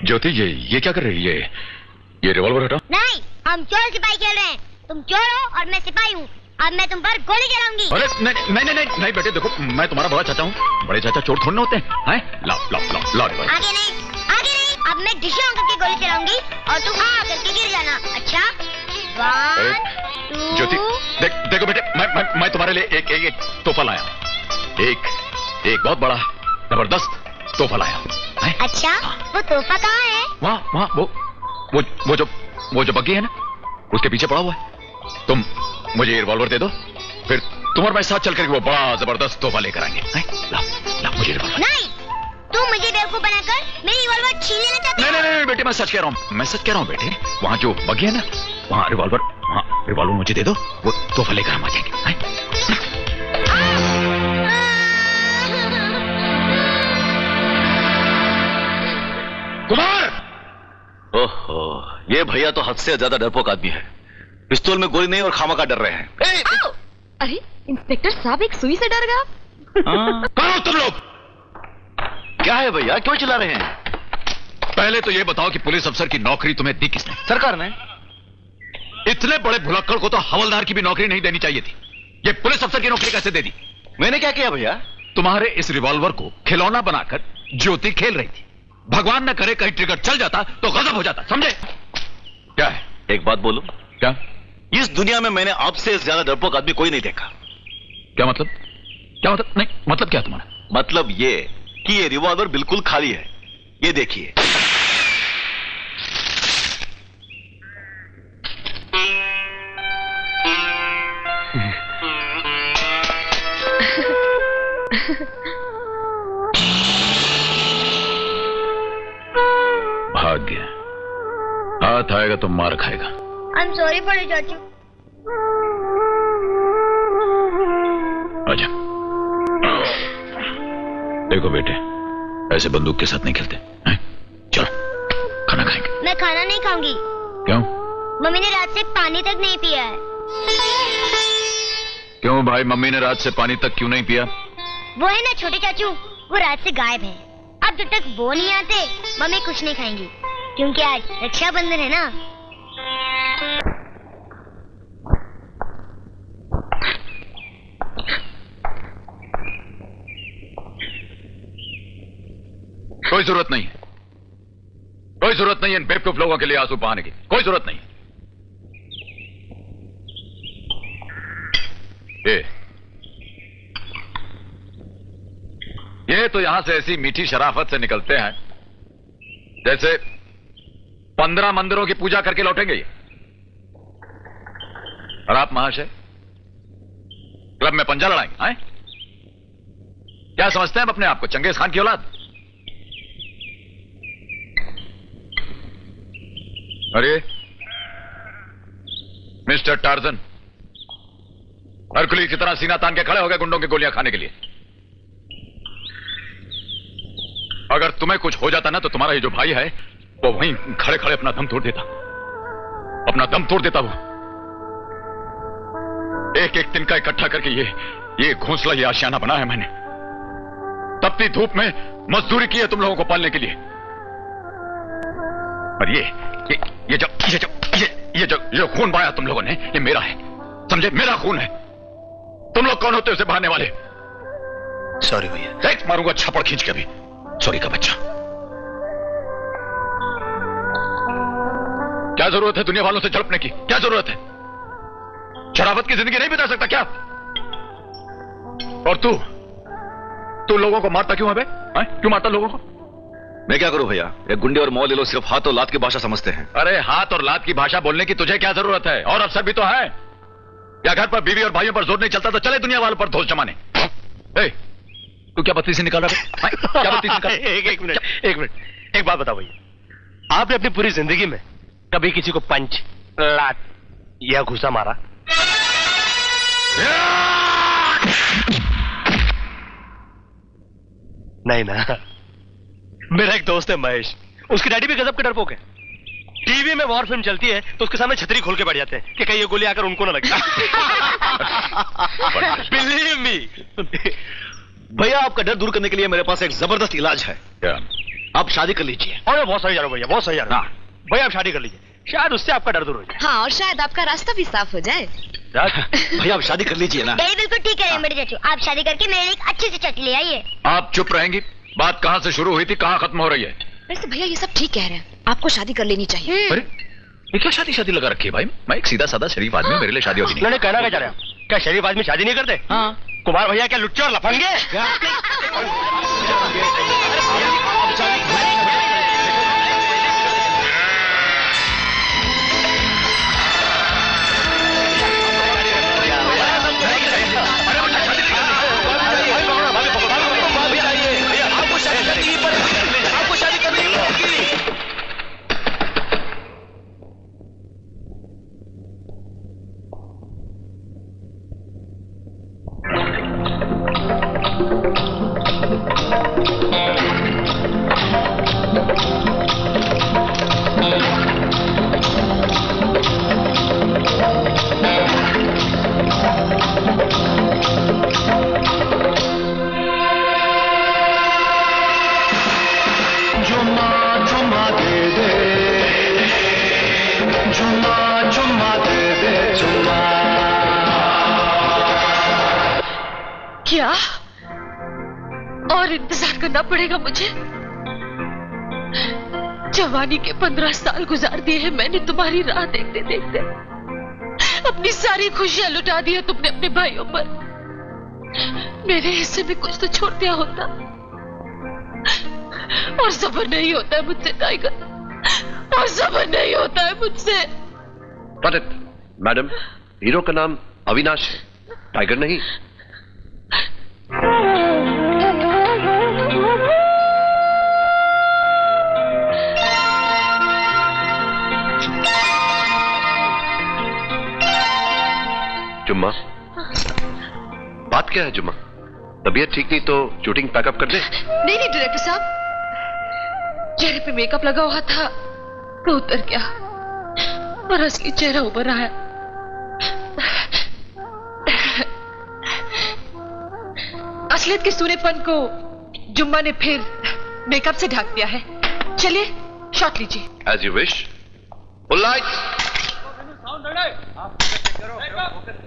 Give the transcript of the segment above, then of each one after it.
ज्योति, ये क्या कर रही है? ये रिवॉल्वर हटाओ। नहीं, हम चोर सिपाही खेल रहे हैं। तुम चोर हो और मैं सिपाही हूँ। अब मैं तुम पर गोली चलाऊंगी। अरे नहीं नहीं नहीं नहीं बेटे, देखो मैं तुम्हारा बड़ा चाचा हूँ। बड़े चाचा चोर थोड़े ना होते हैं। लाओ लाओ लाओ लाओ रिवॉल्वर। आगे नहीं। अब मैं डिशे अंकल की गोली चलाऊंगी और तुम करके गिर जाना। अच्छा, 1 2। ज्योति देखो बेटे, मैं तुम्हारे लिए एक तोहफा लाया हूँ। एक बहुत बड़ा जबरदस्त तोहफा लाया हूँ। अच्छा, वो तोहफा कहाँ है? वहाँ वो जो बग्गी है ना, उसके पीछे पड़ा हुआ है। तुम मुझे ये रिवॉल्वर दे दो, फिर तुम और मैं साथ चल कर वो बड़ा जबरदस्त तोहफा लेकर आएंगे। लाओ मुझे रिवॉल्वर। नहीं, तुम मुझे बेवकूफ बनाकर मेरी रिवॉल्वर छीन लेना चाहते हो? नहीं बेटे, मैं सच कह रहा हूँ बेटे। वहाँ जो बग्गी है ना, वहाँ रिवॉल्वर मुझे दे दो, वो तोहफा लेकर हम आ जाएंगे। कुमार! ओहो, ये भैया तो हद से ज्यादा डरपोक आदमी है। पिस्तौल में गोली नहीं और खामखा डर रहे हैं। अरे इंस्पेक्टर साहब, एक सुई से डर गया। कौन हो तुम लोग? क्या है भैया, क्यों चिल्ला रहे हैं? पहले तो ये बताओ कि पुलिस अफसर की नौकरी तुम्हें दी किसने? सरकार ने। इतने बड़े भुलक्कड़ को तो हवलदार की भी नौकरी नहीं देनी चाहिए थी। ये पुलिस अफसर की नौकरी कैसे दे दी? मैंने क्या किया भैया? तुम्हारे इस रिवॉल्वर को खिलौना बनाकर ज्योति खेल रही थी। भगवान न करे कहीं ट्रिगर चल जाता तो गजब हो जाता, समझे? क्या है? एक बात बोलूं? क्या? इस दुनिया में मैंने आपसे ज्यादा डरपोक आदमी कोई नहीं देखा। क्या मतलब? नहीं, मतलब क्या तुम्हारा? मतलब ये कि ये रिवॉल्वर बिल्कुल खाली है। ये देखिए। भाग्य, हाथ आएगा तो मार खाएगा। I'm sorry बड़े चाचू। आजा। देखो बेटे, ऐसे बंदूक के साथ नहीं खेलते हैं? चलो खाना खाएंगे। मैं खाना नहीं खाऊंगी। क्यों? मम्मी ने रात से पानी तक नहीं पिया है। क्यों भाई, मम्मी ने रात से पानी तक क्यों नहीं पिया? वो है ना छोटे चाचू, वो रात से गायब है। अब जब तक वो नहीं आते मम्मी कुछ नहीं खाएंगी, क्योंकि आज रक्षाबंधन है ना। कोई जरूरत नहीं है, कोई जरूरत नहीं है इन बेवकूफ लोगों के लिए आंसू बहाने की। कोई जरूरत नहीं। ये तो यहां से ऐसी मीठी शराफत से निकलते हैं जैसे 15 मंदिरों की पूजा करके लौटेंगे ये। और आप महाशय क्लब में पंजा लड़ाएंगे हैं? क्या समझते हैं अपने आप को, चंगेज खान की औलाद? अरे मिस्टर टार्जन, हरकुली की तरह सीना तान के खड़े हो गए गुंडों की गोलियां खाने के लिए। अगर तुम्हें कुछ हो जाता ना तो तुम्हारा ये जो भाई है वो वहीं खड़े खड़े अपना दम तोड़ देता वो। एक एक दिन का इकट्ठा करके ये घोंसला, ये आशियाना बनाया मैंने। तपती धूप में मजदूरी की है तुम लोगों को पालने के लिए। और ये खून बहाया तुम लोगों ने, ये मेरा है, समझे? मेरा खून है। तुम लोग कौन होते हो उसे बहाने वाले? सॉरी भैया। देख मारूंगा छप्पड़ खींच के भी। सॉरी का बच्चा। क्या जरूरत है दुनिया वालों से झड़पने की? क्या जरूरत है? शराफत की जिंदगी नहीं बिता सकता क्या? और तू लोगों को मारता क्यों है बे? क्यों मारता लोगों को? मैं क्या करूं भैया, ये गुंडे और मौले लोग सिर्फ हाथ और लात की भाषा समझते हैं। अरे हाथ और लात की भाषा बोलने की तुझे क्या जरूरत है? और अफसर भी तो है। या घर पर बीवी और भाइयों पर जोर नहीं चलता तो चले दुनिया वालों पर धोस जमाने। तू क्या बत्ती से निकाल रहा है? क्या बत्ती से निकाल? एक मिनट, एक बात बताओ भैया, आपने अपनी पूरी जिंदगी में कभी किसी को पंच, लात या घुसा मारा? नहीं ना। मेरा एक दोस्त है महेश, उसकी डैडी भी गजब के डरपोक है। टीवी में वॉर फिल्म चलती है तो उसके सामने छतरी खोल के बैठ जाते हैं कि कहीं ये गोली आकर उनको ना लगे। Believe me. भैया आपका डर दूर करने के लिए मेरे पास एक जबरदस्त इलाज है। क्या? आप शादी कर लीजिए। अरे बहुत सही जा रहा भैया, बहुत सही जा रहा। हाँ। भैया आप शादी कर लीजिए, शायद उससे आपका डर दूर हो जाए। हाँ, और शायद आपका रास्ता भी साफ हो जाए। भैया आप शादी कर लीजिए ना। डैडी बिल्कुल ठीक है बड़े चाचू, आप शादी करके मेरे लिए एक अच्छी सी चटनी ले आइए। आप चुप रहेंगी? बात कहाँ से शुरू हुई थी, कहाँ खत्म हो रही है? वैसे भैया ये सब ठीक कह रहे हैं, आपको शादी कर लेनी चाहिए। अरे ये क्या शादी शादी लगा रखी है भाई? मैं एक सीधा साधा शरीफ आदमी हूं, मेरे लिए शादी होती नहीं। नहीं, कहना क्या चाह रहे हैं? क्या शरीफ आदमी शादी नहीं करते? हाँ। कुमार भैया क्या लुच्चे और लफंगे? आपको शादी करनी होगी। क्या और इंतजार करना पड़ेगा मुझे? जवानी के 15 साल गुजार दिए हैं मैंने तुम्हारी राह देखते देखते। अपनी सारी खुशियां लुटा दी है तुमने अपने भाइयों पर। मेरे हिस्से में कुछ तो छोड़ दिया होता। और सब्र नहीं होता है मुझसे टाइगर, और सब्र नहीं होता है मुझसे। मैडम, हीरो का नाम अविनाश है, टाइगर नहीं। जुम्मा, बात क्या है जुम्मा? तबीयत ठीक नहीं तो शूटिंग पैकअप कर दे? नहीं नहीं डायरेक्टर साहब, चेहरे पे मेकअप लगा हुआ था तो उतर गया और असली चेहरा उभर आया। असलियत के सूनेपन को जुम्मा ने फिर मेकअप से ढक दिया है। चलिए शॉट लीजिए। As you wish. Full lights.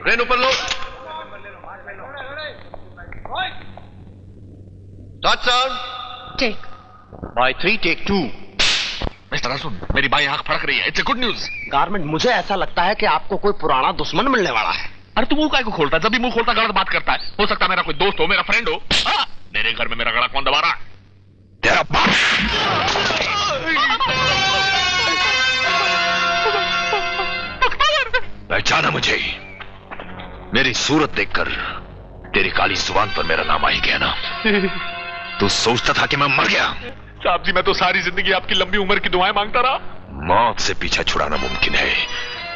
Crane ऊपर लो। Start sound. Take by 3 take 2। Mister सुन, मेरी बाई आंख फड़क रही है। It's a good news. Garment, मुझे ऐसा लगता है कि आपको कोई पुराना दुश्मन मिलने वाला है। अरे तू मुंह काय को खोलता है? जब भी मुंह खोलता गलत बात करता है। हो सकता है मेरा कोई दोस्त हो, मेरा फ्रेंड हो। मेरे घर में मेरा गला कौन दबा रहा है? तेरा बाप। पहचाना मुझे? मेरी सूरत देखकर तेरी काली जुबान पर मेरा नाम आ ही गया ना? तू सोचता था कि मैं मर गया? साहब जी, मैं तो सारी जिंदगी आपकी लंबी उम्र की दुआएं मांगता रहा। मौत से पीछा छुड़ाना मुमकिन है,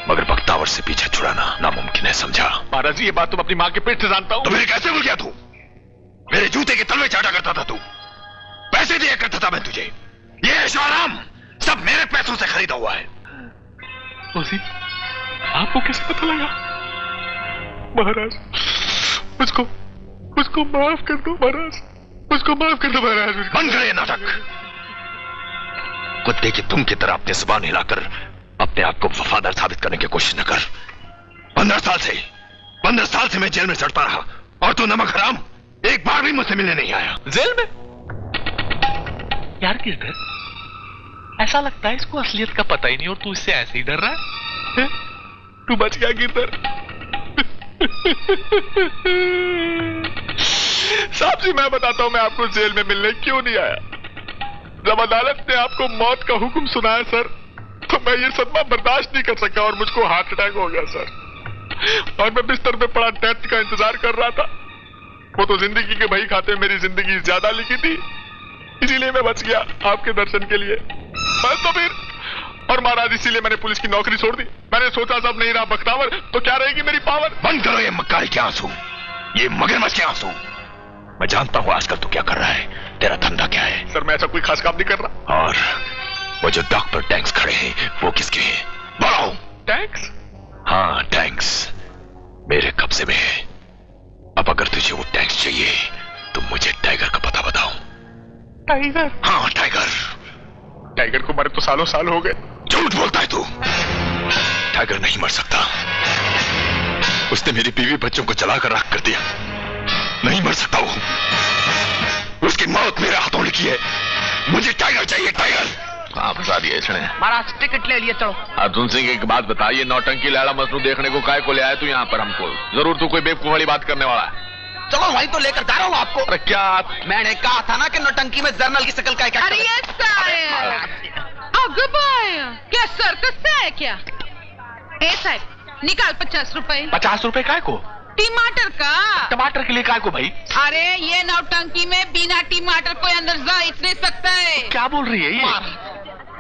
मगर बख्तावर से पीछा छुड़ाना नामुमकिन है, समझा? महाराज जी, ये बात तुम अपनी माँ के पेट से जानता हूँ। तो मेरे कैसे भूल गया तू? मेरे जूते के तलवे चाटा करता था तू, पैसे दिया करता था मैं तुझे। ये ऐशो आराम सब मेरे पैसों से खरीदा हुआ है। आपको कैसे पता लगा? महाराज, मुझको माफ कर दो महाराज, मुझको माफ कर दो महाराज। बंद करे नाटक। कुत्ते की तुम की तरह अपनी जुबान हिलाकर अपने आप को वफादार साबित करने की कोशिश न कर। 15 साल से मैं जेल में सड़ता रहा और तू नमक हराम एक बार भी मुझसे मिलने नहीं आया। जेल में? यार किधर? ऐसा लगता है इसको असलियत का पता ही नहीं और तू इससे ऐसे ही डर रहा है। तू बच गया गिरधर। साहब जी, मैं बताता हूं मैं आपको जेल में मिलने क्यों नहीं आया। जब अदालत ने आपको मौत का हुक्म सुनाया सर, तो मैं ये सदमा बर्दाश्त नहीं कर सका और मुझको हार्ट अटैक हो गया सर। और मैं बिस्तर पे पड़ा डेथ का इंतजार कर रहा था। वो तो जिंदगी के बही खाते मेरी जिंदगी ज्यादा लिखी थी, इसीलिए मैं बच गया आपके दर्शन के लिए। बस तो फिर, और महाराज इसीलिए मैंने पुलिस की नौकरी छोड़ दी। मैंने सोचा सब नहीं रहा बख्तावर तो क्या रहेगी मेरी पावर। बंद करो ये मक्कारी के आंसू, ये मगरमच्छ के आंसू। मैं जानता हूं आजकल तू क्या कर रहा है, तेरा धंधा क्या है। सर मैं ऐसा कोई खास काम नहीं कर रहा। और वो जो डॉक्टर टैंक्स खड़े हैं वो किसके हैं? बोलो। टैंक्स? हाँ टैंक्स मेरे कब्जे में है। अब अगर तुझे वो टैंक्स चाहिए तो मुझे टाइगर का पता बताओ। टाइगर? हाँ टाइगर। टाइगर को मरे तो सालों साल हो गए। झूठ बोलता है तू। टाइगर नहीं मर सकता। उसने मेरी बीवी बच्चों को जलाकर राख कर दिया। नहीं मर सकता वो। उसकी मौत मेरे हाथों लिखी है। मुझे टाइगर चाहिए, टाइगर। हाँ फंसा दिया इसने। महाराज टिकट ले लिए, चलो। अर्जुन सिंह एक बात बताइए, नौटंकी लैला मजनू देखने को काय को ले आया तू यहाँ पर हमको? जरूर तू कोई बेवकूफ वाली बात करने वाला है। चलो वहीं तो लेकर जा रहा हूँ आपको। अरे क्या? मैंने कहा था ना कि नौटंकी में जर्नल की शक्ल का एक अरे ये क्या सर्कस से है क्या? ए साहब निकाल 50 रुपए। 50 रुपए काय को? टमाटर का। टमाटर के लिए काय को भाई? अरे ये नौटंकी में बिना टमाटर कोई अंदर जा नहीं सकता है। क्या बोल रही है ये?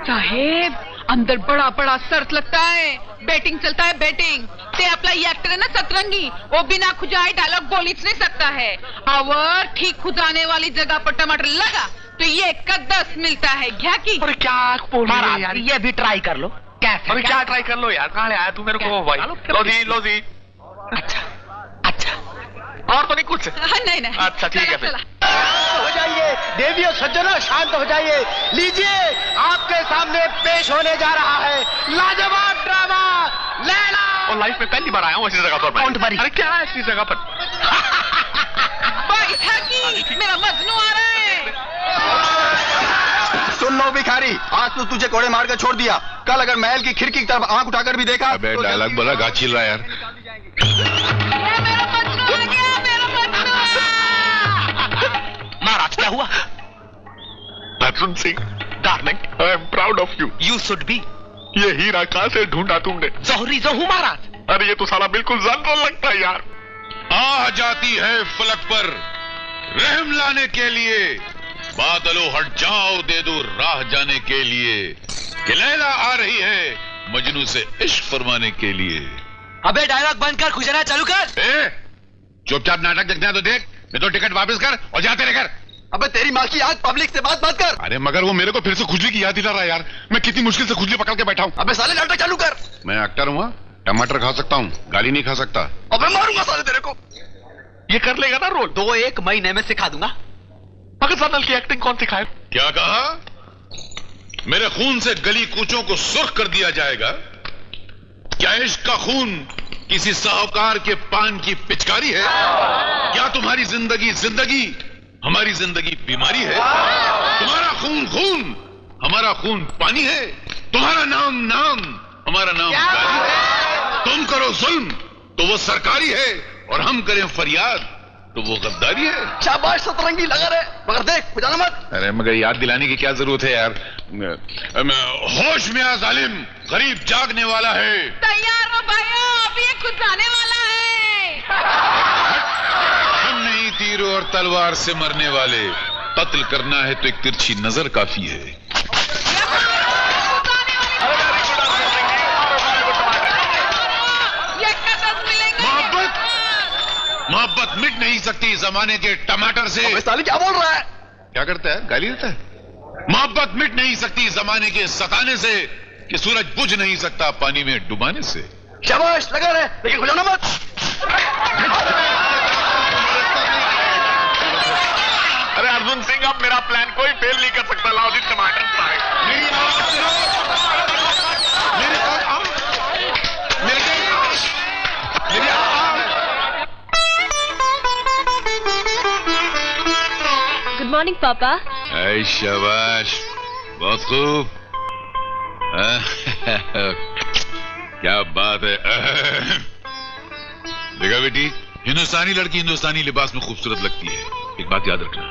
साहेब अंदर बड़ा बड़ा शर्त लगता है, बैटिंग चलता है बैटिंग। ते अपना ये एक्टर है ना सतरंगी, वो बिना खुजाए डायलॉग बोल नहीं सकता है। और ठीक खुजाने वाली जगह पर टमाटर लगा तो ये का 10 मिलता है। क्या की? अरे क्या बोल रही है यार? ये भी ट्राई कर लो। कैसे? अरे क्या ट्राई कर लो यार? कहाँ ले आया तू मेरे को भाई? लो जी। अच्छा और तो नहीं कुछ? नहीं नहीं। अच्छा ठीक है फिर। हो जाइए देवी और सज्जनों, शांत हो जाइए। लीजिए आपके सामने पेश होने जा रहा है लाजवाब ड्रामा लैला। और लाइफ में पहली बार आया हूँ ऐसी जगह पर। Don't worry। अरे क्या है ऐसी जगह पर? मेरा मजनू आ रहा है। सुन लो भिखारी, आज तो तुझे कोड़े मार कर छोड़ दिया, कल अगर महल की खिड़की की तरफ आंख उठाकर भी देखा। अबे डायलॉग बोला, गा चिल रहा यार। महाराज क्या हुआ? Arjun Singh, darling, I am proud of you. You should be. ये हीरा कहाँ से ढूंढा तुमने? जोहरी जो हूँ महाराज। अरे ये तो साला बिल्कुल जनरल लगता है यार। आ जाती है फलक पर रहम लाने के लिए, बादलों हट जाओ दे दो राह जाने के लिए, कि लैला आ रही है मजनू से इश्क फरमाने के लिए। अबे डायलॉग बंद कर, खुजना चालू कर। चुपचाप नाटक देखना है तो देख, नहीं तो टिकट वापस कर और जाते रह कर। अबे तेरी माँ की आग, पब्लिक से बात मत कर। अरे मगर वो मेरे को फिर से खुजली की याद दिला रहा है यार। मैं कितनी मुश्किल से खुजली पकड़ के बैठा हूँ। अबे साले नाटक चालू कर। मैं एक्टर हूँ, टमाटर खा सकता हूँ, गाली नहीं खा सकता। अबे मारूंगा साले तेरे को। ये कर लेगा ना रोल? 2-1 महीने में सिखा दूंगा। मगर जनरल की एक्टिंग कौन सिखाए? क्या कहा? मेरे खून से गली कूचों को सुर्ख कर दिया जाएगा? क्या इश्क का खून किसी साहूकार के पान की पिचकारी है? क्या तुम्हारी जिंदगी हमारी जिंदगी बीमारी है? तुम्हारा खून खून, हमारा खून पानी है। तुम्हारा नाम हमारा नाम गाली है। तुम करो जुल्म तो वो सरकारी है, और हम करें फरियाद तो वो गद्दारी है। शाबाश सतरंगी लगा रहे, मगर देख खुजाना मत। अरे मगर याद दिलाने की क्या जरूरत है यार? होश में आ जालिम, गरीब जागने वाला है। तैयार हो भाइयों, अभी ये खुद आने वाला है। हम नहीं तीरों और तलवार से मरने वाले, कत्ल करना है तो एक तिरछी नजर काफी है। मोहब्बत मिट नहीं सकती जमाने के टमाटर से। अबे साले क्या बोल रहा है? क्या करता है? गाली देता है? मोहब्बत मिट नहीं सकती जमाने के सताने से, कि सूरज बुझ नहीं सकता पानी में डुबाने से। शाबाश लगा रहे, लेकिन खुजाना मत। अरे अर्जुन सिंह, अब मेरा प्लान कोई फेल नहीं कर सकता। लाओ जी टमाटर फ्राई। मेरी आवाज सुनो। मेरी आवाज, मेरी आवाज। गुड मॉर्निंग पापा। ऐ शाबाश, बहुत खूब। क्या बात है। देखा बेटी, हिंदुस्तानी लड़की हिंदुस्तानी लिबास में खूबसूरत लगती है। एक बात याद रखना,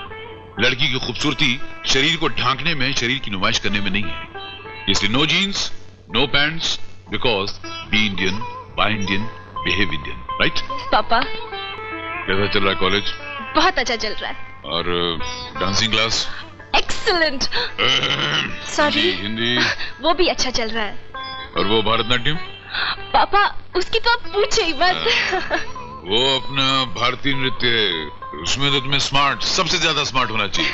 लड़की की खूबसूरती शरीर को ढांकने में, शरीर की नुमाइश करने में नहीं है। इसलिए no jeans, no pants, because be Indian, buy Indian, behave Indian, right? पापा कैसा चल रहा है कॉलेज? बहुत अच्छा चल रहा है। और dancing class? Excellent. Sorry, Hindi वो भी अच्छा चल रहा है। और वो भरतनाट्यम? पापा उसकी तो आप पूछे ही मत। वो अपना भारतीय नृत्य है, उसमें तो तुम्हें स्मार्ट, सबसे ज्यादा स्मार्ट होना चाहिए।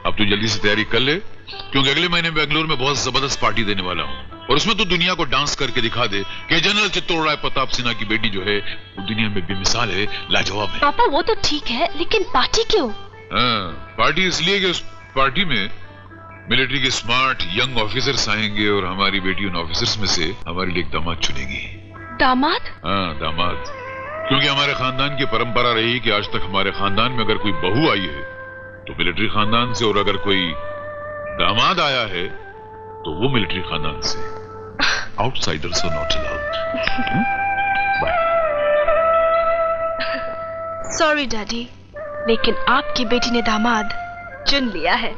अब तू जल्दी से तैयारी कर ले, क्योंकि अगले महीने बेंगलुरु में बहुत जबरदस्त पार्टी देने वाला हूँ, और उसमें तो दुनिया को डांस करके दिखा दे कि जनरल चित्तौड़ राय प्रताप सिन्हा की बेटी जो है वो दुनिया में बेमिसाल है, लाजवाब है। पापा वो तो ठीक है, लेकिन पार्टी क्यों? हाँ, पार्टी इसलिए कि उस पार्टी में मिलिट्री के स्मार्ट यंग ऑफिसर्स आएंगे और हमारी बेटी उन ऑफिसर्स में से हमारे लिए एक दामाद चुनेगी। दामाद? हाँ, दामाद। क्योंकि हमारे खानदान की परंपरा रही कि आज तक हमारे खानदान में अगर कोई बहू आई है तो मिलिट्री खानदान से, और अगर कोई दामाद आया है तो वो मिलिट्री खानदान से। Outsiders are not allowed. Bye. Sorry daddy, लेकिन आपकी बेटी ने दामाद चुन लिया है।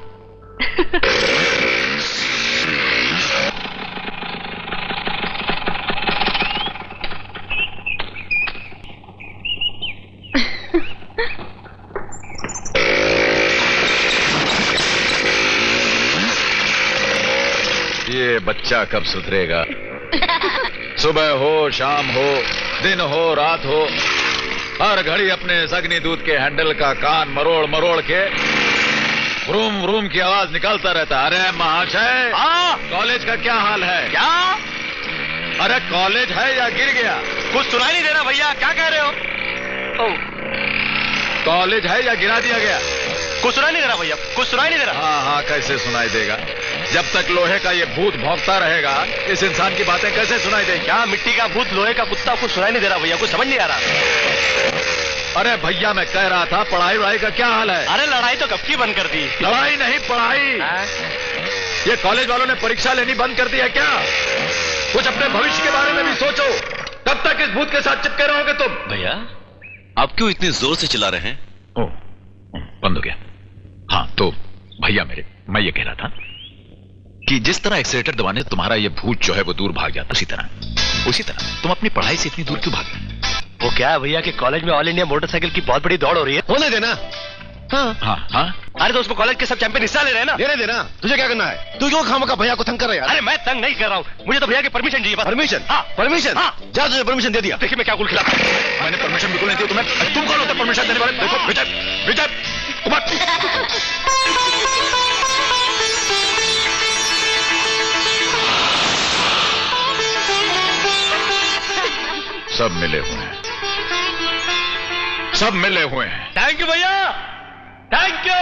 ये बच्चा कब सुधरेगा? सुबह हो, शाम हो, दिन हो, रात हो, हर घड़ी अपने सगनी दूध के हैंडल का कान मरोड़ मरोड़ के रूम रूम की आवाज निकालता रहता। अरे महाशय, कॉलेज का क्या हाल है? क्या? अरे कॉलेज है या गिर गया? कुछ सुनाई नहीं दे रहा भैया, क्या कह रहे हो? कॉलेज है या गिरा दिया गया? कुछ सुनाई नहीं दे रहा भैया, कुछ सुनाई नहीं दे रहा। हाँ हाँ, कैसे सुनाई देगा? जब तक लोहे का ये भूत भौंकता रहेगा, इस इंसान की बातें कैसे सुनाई देगी? क्या मिट्टी का भूत, लोहे का कुत्ता, कुछ सुनाई नहीं दे रहा भैया, कुछ समझ नहीं आ रहा। अरे भैया, मैं कह रहा था पढ़ाई वढ़ाई का क्या हाल है? अरे लड़ाई तो कब की बंद कर दी। लड़ाई नहीं, पढ़ाई। ये कॉलेज वालों ने परीक्षा लेनी बंद कर दी है क्या? कुछ अपने भविष्य के बारे में भी सोचो। कब तक इस भूत के साथ चिपके रहोगे तुम? भैया, आप क्यों इतनी जोर से चिल्ला रहे हैं? ओह, बंद हो गया। हाँ तो भैया मेरे, मैं ये कह रहा था कि जिस तरह एक्सीलेटर दबाने तुम्हारा ये भूत जो है वो दूर भाग जाता, उसी तरह तुम अपनी पढ़ाई से इतनी दूर क्यों भाग रहे? वो क्या है भैया कि कॉलेज में ऑल इंडिया मोटरसाइकिल की बहुत बड़ी दौड़ हो रही है। होने देना। हाँ हाँ हाँ। अरे तो उसमें कॉलेज के सब चैंपियन हिस्सा ले रहे हैं ना। लेने देना। तुझे क्या करना है? तू क्यों खामखा भैया को तंग कर रहा है? अरे मैं तंग नहीं कर रहा हूँ, मुझे तो भैया की परमिशन चाहिए। परमिशन? हाँ परमिशन। हाँ। जा, तुझे परमिशन दे दिया। देखिए मैं क्या गुल खिलाता हूँ। मैंने परमिशन बिल्कुल नहीं दी तुम्हें। तुम कौन होते परमिशन देने वाले? देखो विजय, विजय कुमार। सब मिले हुए हैं, सब मिले हुए हैं। थैंक यू भैया, थैंक यू।